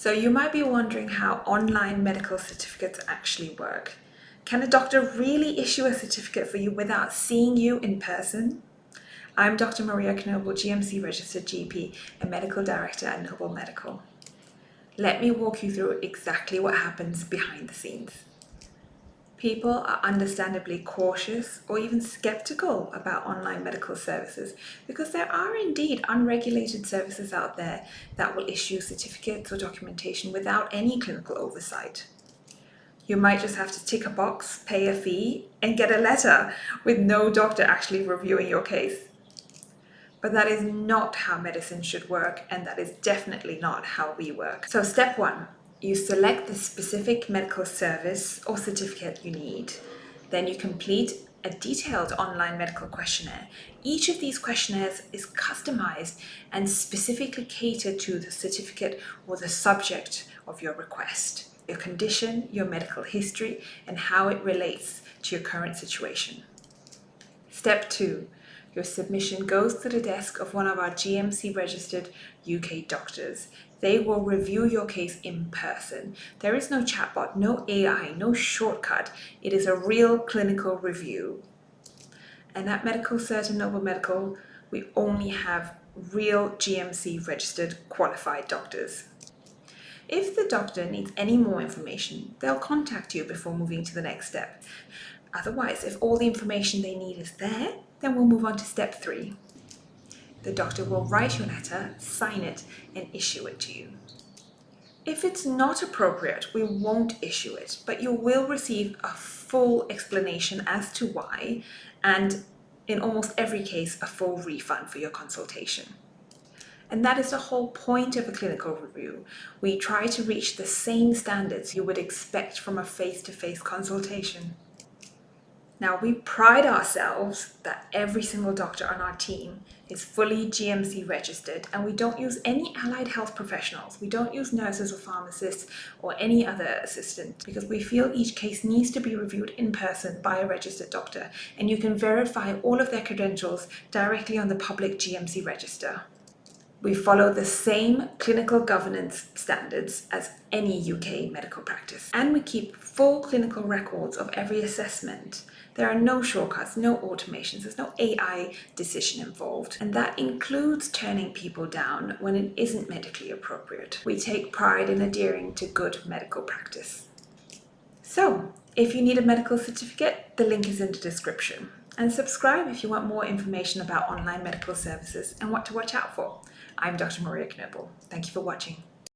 So you might be wondering how online medical certificates actually work. Can a doctor really issue a certificate for you without seeing you in person? I'm Dr. Maria Knobel, GMC-registered GP and Medical Director at Knobel Medical. Let me walk you through exactly what happens behind the scenes. People are understandably cautious or even skeptical about online medical services because there are indeed unregulated services out there that will issue certificates or documentation without any clinical oversight. You might just have to tick a box, pay a fee, and get a letter with no doctor actually reviewing your case. But that is not how medicine should work, and that is definitely not how we work. So step one, you select the specific medical service or certificate you need. Then you complete a detailed online medical questionnaire. Each of these questionnaires is customized and specifically catered to the certificate or the subject of your request, your condition, your medical history, and how it relates to your current situation. Step two, your submission goes to the desk of one of our GMC-registered UK doctors. They will review your case in person. There is no chatbot, no AI, no shortcut. It is a real clinical review. And at MedicalCert and Knobel Medical, we only have real GMC-registered qualified doctors. If the doctor needs any more information, they'll contact you before moving to the next step. Otherwise, if all the information they need is there, then we'll move on to step three. The doctor will write your letter, sign it, and issue it to you. If it's not appropriate, we won't issue it, but you will receive a full explanation as to why, and in almost every case, a full refund for your consultation. And that is the whole point of a clinical review. We try to reach the same standards you would expect from a face-to-face consultation. Now, we pride ourselves that every single doctor on our team is fully GMC registered, and we don't use any allied health professionals. We don't use nurses or pharmacists or any other assistant because we feel each case needs to be reviewed in person by a registered doctor, and you can verify all of their credentials directly on the public GMC register. We follow the same clinical governance standards as any UK medical practice, and we keep full clinical records of every assessment. There are no shortcuts, no automations, there's no AI decision involved, and that includes turning people down when it isn't medically appropriate. We take pride in adhering to good medical practice. So, if you need a medical certificate, the link is in the description. And subscribe if you want more information about online medical services and what to watch out for. I'm Dr. Maria Knobel. Thank you for watching.